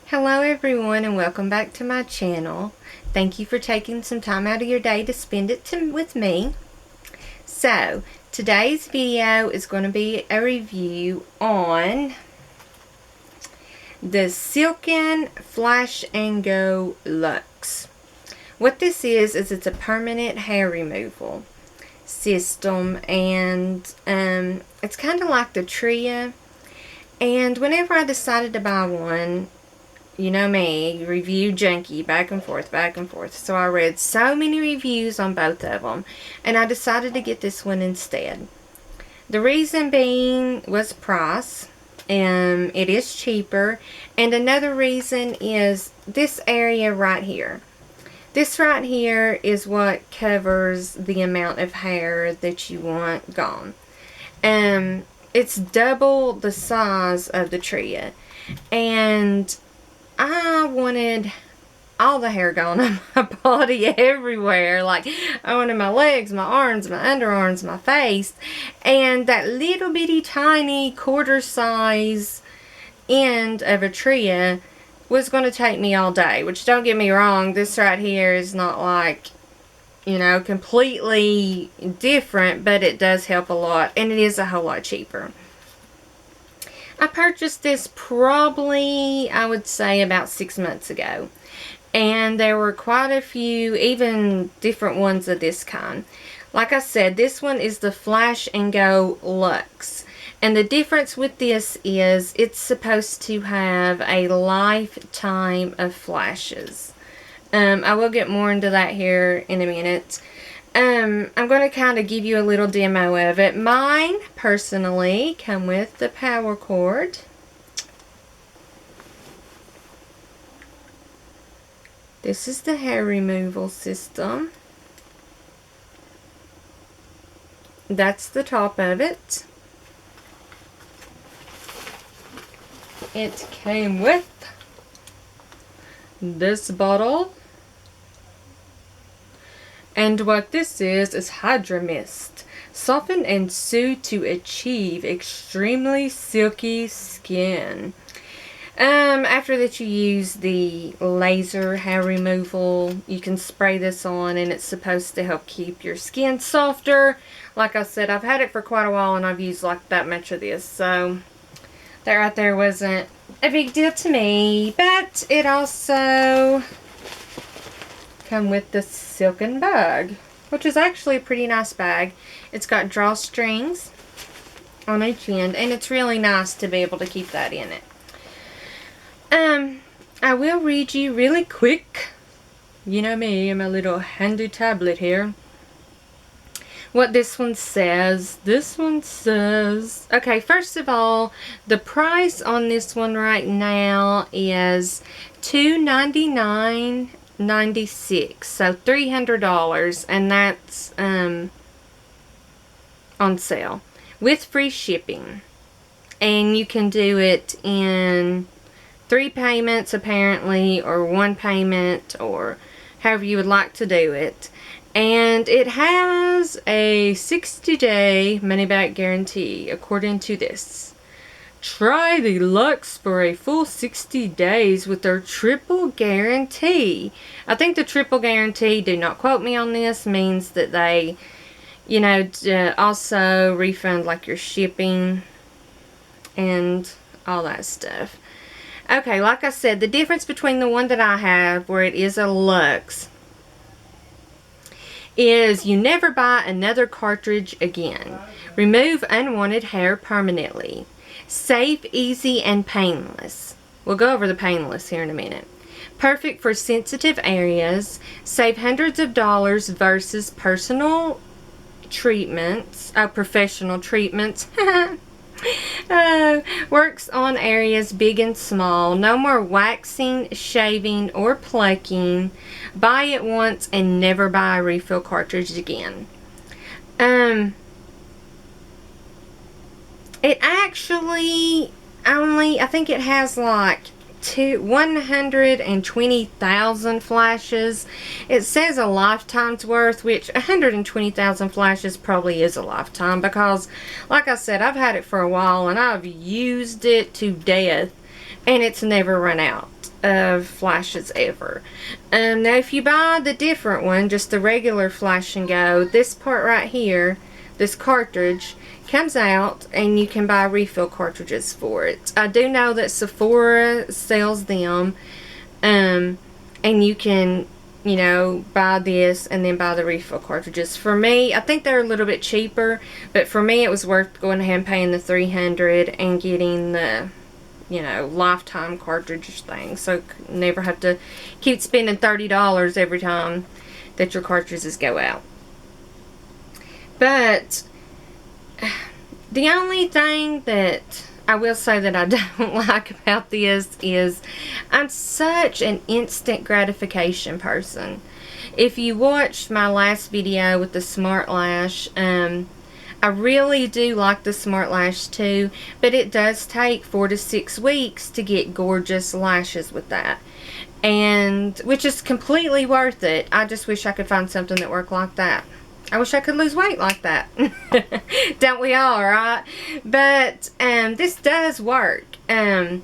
Hello everyone and welcome back to my channel. Thank you for taking some time out of your day to spend it with me. So, today's video is going to be a review on the Silk'n Flash and Go Luxe. What this is it's a permanent hair removal system, and it's kind of like the Tria. And whenever I decided to buy one, you know me, review junkie, back and forth. So I read so many reviews on both of them, and I decided to get this one instead. The reason being was price. It is cheaper, and another reason is this area right here. This right here is what covers the amount of hair that you want gone. It's double the size of the Tria, and I wanted all the hair gone on my body everywhere. Like, I wanted my legs, my arms, my underarms, my face. And that little bitty tiny quarter size end of a Tria was going to take me all day. Which, don't get me wrong, this right here is not like, you know, completely different. But it does help a lot. And it is a whole lot cheaper. I purchased this probably, I would say, about 6 months ago. And there were quite a few, even different ones of this kind. Like I said, this one is the Flash and Go Luxe. And the difference with this is it's supposed to have a lifetime of flashes. I will get more into that here in a minute. I'm going to kind of give you a little demo of it. Mine, personally, come with the power cord. This is the hair removal system. That's the top of it. It came with this bottle. And what this is Hydra Mist. Soften and soothe to achieve extremely silky skin. After that you use the laser hair removal, you can spray this on, and it's supposed to help keep your skin softer. Like I said, I've had it for quite a while, and I've used like that much of this. So, that right there wasn't a big deal to me. But it also come with the Silk'n bag, which is actually a pretty nice bag. It's got drawstrings on each end, and it's really nice to be able to keep that in it. I will read you really quick, you know me and my little handy tablet here, what this one says. This one says, okay, first of all, the price on this one right now is $299.96, so $300, and that's on sale with free shipping. And you can do it in 3 payments apparently, or 1 payment, or however you would like to do it. And it has a 60-day money-back guarantee, according to this. Try the Luxe for a full 60 days with their triple guarantee. I think the triple guarantee, do not quote me on this, means that they, you know, also refund like your shipping and all that stuff. Okay, like I said, the difference between the one that I have, where it is a Luxe, is you never buy another cartridge again. Remove unwanted hair permanently. Safe, easy, and painless. We'll go over the painless here in a minute. Perfect for sensitive areas. Save hundreds of dollars versus personal treatments. Professional treatments. Works on areas big and small. No more waxing, shaving, or plucking. Buy it once and never buy a refill cartridge again. It actually only, I think it has like 120,000 flashes. It says a lifetime's worth, which 120,000 flashes probably is a lifetime, because like I said, I've had it for a while and I've used it to death and it's never run out. of flashes ever. Now if you buy the different one, just the regular Flash and Go, this part right here, this cartridge, comes out and you can buy refill cartridges for it. I do know that Sephora sells them, and you can, you know, buy this and then buy the refill cartridges. For me, I think they're a little bit cheaper, but for me it was worth going ahead and paying the $300 and getting the, you know, lifetime cartridge thing, so never have to keep spending $30 every time that your cartridges go out. But the only thing that I will say that I don't like about this is I'm such an instant gratification person. If you watched my last video with the Smart Lash, I really do like the Smart Lash too, but it does take 4 to 6 weeks to get gorgeous lashes with that, and which is completely worth it. I just wish I could find something that worked like that. I wish I could lose weight like that. Don't we all, right? But this does work. The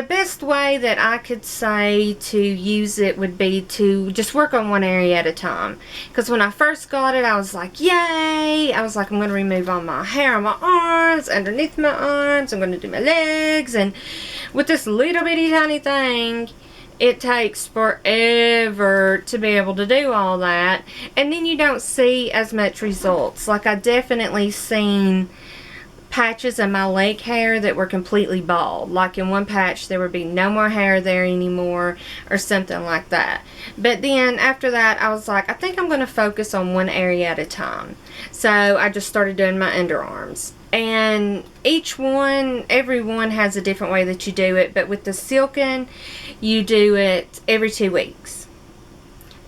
best way that I could say to use it would be to just work on one area at a time. Because when I first got it, I was like, yay! I was like, I'm going to remove all my hair on my arms, underneath my arms, I'm going to do my legs. And with this little bitty tiny thing, it takes forever to be able to do all that. And then you don't see as much results. Like, I definitely seen patches of my leg hair that were completely bald. Like in one patch there would be no more hair there anymore or something like that. But then after that I was like, I think I'm going to focus on one area at a time. So I just started doing my underarms. And every one has a different way that you do it. But with the Silk'n, you do it every 2 weeks.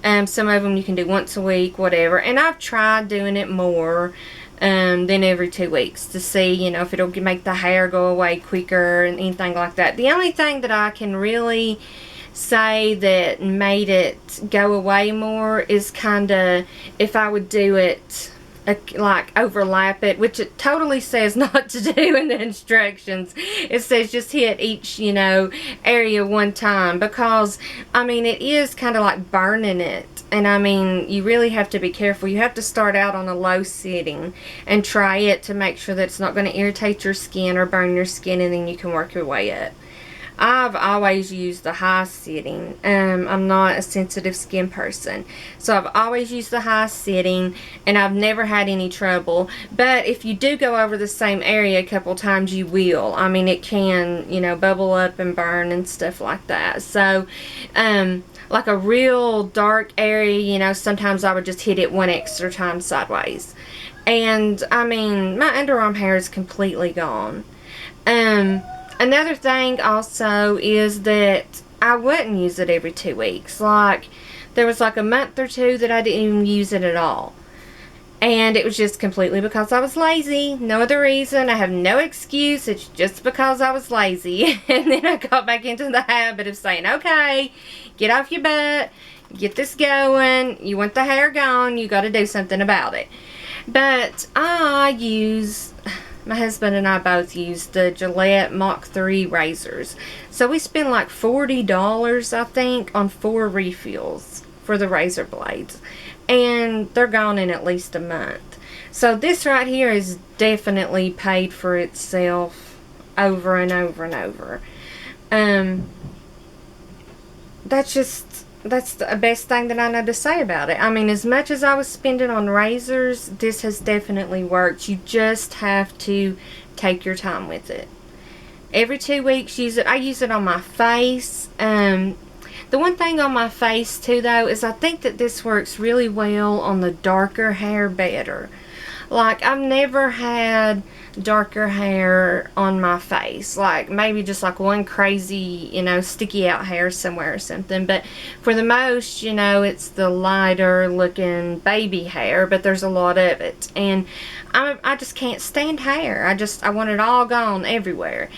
Some of them you can do once a week, whatever. And I've tried doing it more than every 2 weeks to see, you know, if it'll make the hair go away quicker and anything like that. The only thing that I can really say that made it go away more is kind of if I would do it like overlap it, which it totally says not to do in the instructions. It says just hit each, you know, area one time, because I mean it is kind of like burning it. And I mean, you really have to be careful. You have to start out on a low setting and try it to make sure that it's not going to irritate your skin or burn your skin, and then you can work your way up. I've always used the high setting. I'm not a sensitive skin person, so I've always used the high setting, and I've never had any trouble. But if you do go over the same area a couple times, you will. I mean, it can, you know, bubble up and burn and stuff like that. So, like a real dark area, you know, sometimes I would just hit it one extra time sideways. And, I mean, my underarm hair is completely gone. Another thing also is that I wouldn't use it every 2 weeks. Like, there was like a month or two that I didn't even use it at all. And it was just completely because I was lazy. No other reason. I have no excuse. It's just because I was lazy. And then I got back into the habit of saying, okay, get off your butt. Get this going. You want the hair gone. You got to do something about it. But my husband and I both use the Gillette Mach 3 razors. So we spend like $40, I think, on 4 refills for the razor blades. And they're gone in at least a month. So this right here is definitely paid for itself over and over and over. That's the best thing that I know to say about it. I mean, as much as I was spending on razors, this has definitely worked. You just have to take your time with it. Every 2 weeks, use it. I use it on my face. The one thing on my face, too, though, is I think that this works really well on the darker hair better. Like, I've never had darker hair on my face. Like, maybe just like one crazy, you know, sticky out hair somewhere or something. But for the most, you know, it's the lighter looking baby hair. But there's a lot of it. And I just can't stand hair. I want it all gone everywhere.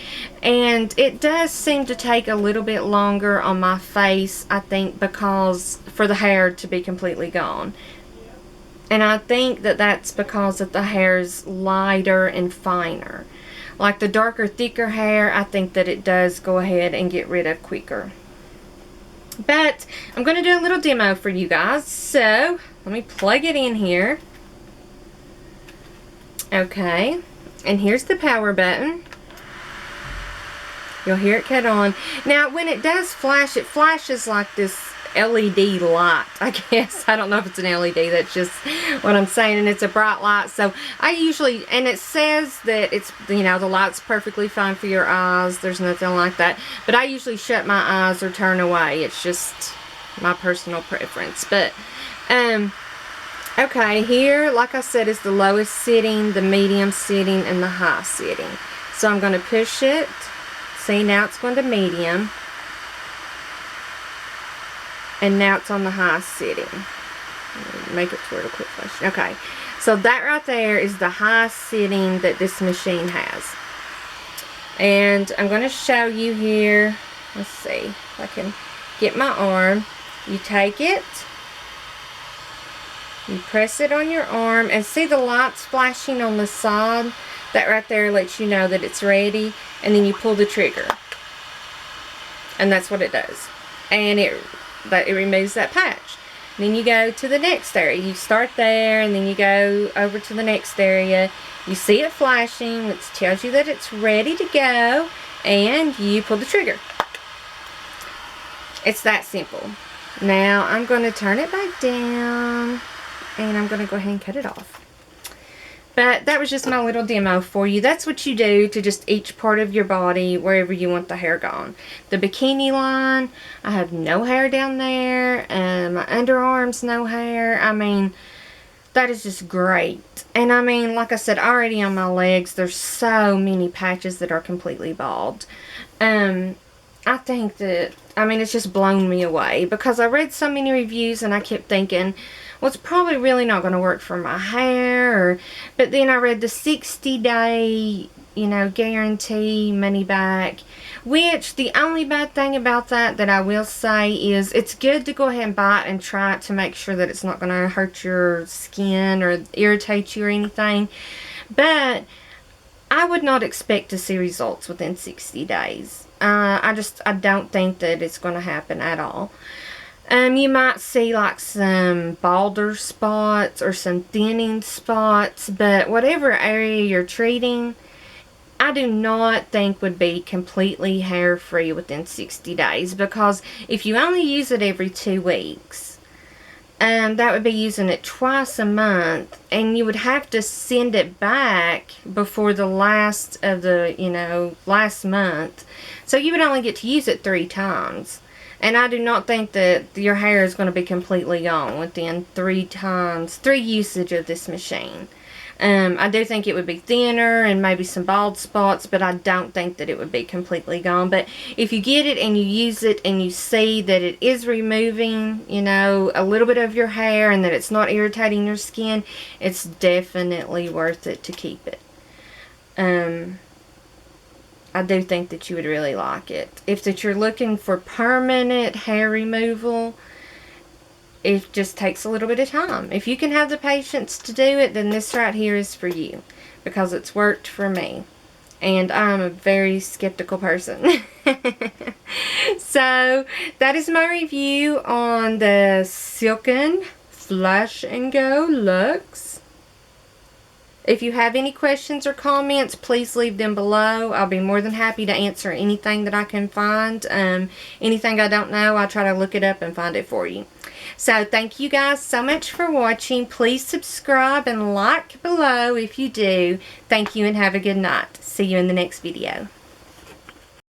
And it does seem to take a little bit longer on my face, I think, because for the hair to be completely gone. And I think that that's because that the hair is lighter and finer. like the darker, thicker hair, I think that it does go ahead and get rid of quicker. But I'm going to do a little demo for you guys. So let me plug it in here. Okay, and here's the power button. You'll hear it cut on. Now, when it does flash, it flashes like this LED light, I guess. I don't know if it's an LED, that's just what I'm saying, and it's a bright light. So I usually, and it says that it's, you know, the light's perfectly fine for your eyes. There's nothing like that. But I usually shut my eyes or turn away. It's just my personal preference. But, okay, here, like I said, is the lowest setting, the medium setting, and the high setting. So I'm going to push it. See, now it's going to medium. And now it's on the high setting. Make it to where it'll quit flashing. Okay, so that right there is the high setting that this machine has. And I'm going to show you here. Let's see if I can get my arm. You take it. You press it on your arm. And see the lights flashing on the side? That right there lets you know that it's ready. And then you pull the trigger. And that's what it does. And it removes that patch. And then you go to the next area. You start there and then you go over to the next area. You see it flashing, which tells you that it's ready to go, and you pull the trigger. It's that simple. Now I'm going to turn it back down and I'm going to go ahead and cut it off. But that was just my little demo for you. That's what you do to just each part of your body, wherever you want the hair gone. The bikini line, I have no hair down there. My underarms, no hair. I mean, that is just great. And I mean, like I said, already on my legs, there's so many patches that are completely bald. I think that, I mean, it's just blown me away. Because I read so many reviews and I kept thinking, well, it's probably really not going to work for my hair. But then I read the 60-day, you know, guarantee, money back. Which, the only bad thing about that I will say is it's good to go ahead and buy it and try it to make sure that it's not going to hurt your skin or irritate you or anything. But I would not expect to see results within 60 days. I don't think that it's going to happen at all. You might see like some balder spots or some thinning spots, but whatever area you're treating, I do not think would be completely hair free within 60 days, because if you only use it every 2 weeks, that would be using it twice a month, and you would have to send it back before the last of the, you know, last month. So you would only get to use it 3 times. And I do not think that your hair is going to be completely gone within 3 usage of this machine. I do think it would be thinner and maybe some bald spots, but I don't think that it would be completely gone. But if you get it and you use it and you see that it is removing, you know, a little bit of your hair and that it's not irritating your skin, it's definitely worth it to keep it. I do think that you would really like it. If that you're looking for permanent hair removal, it just takes a little bit of time. If you can have the patience to do it, then this right here is for you, because it's worked for me. And I'm a very skeptical person. So, that is my review on the Silk'n Flash and Go Luxe. If you have any questions or comments, please leave them below. I'll be more than happy to answer anything that I can find. Anything I don't know, I'll try to look it up and find it for you. So, thank you guys so much for watching. Please subscribe and like below if you do. Thank you and have a good night. See you in the next video.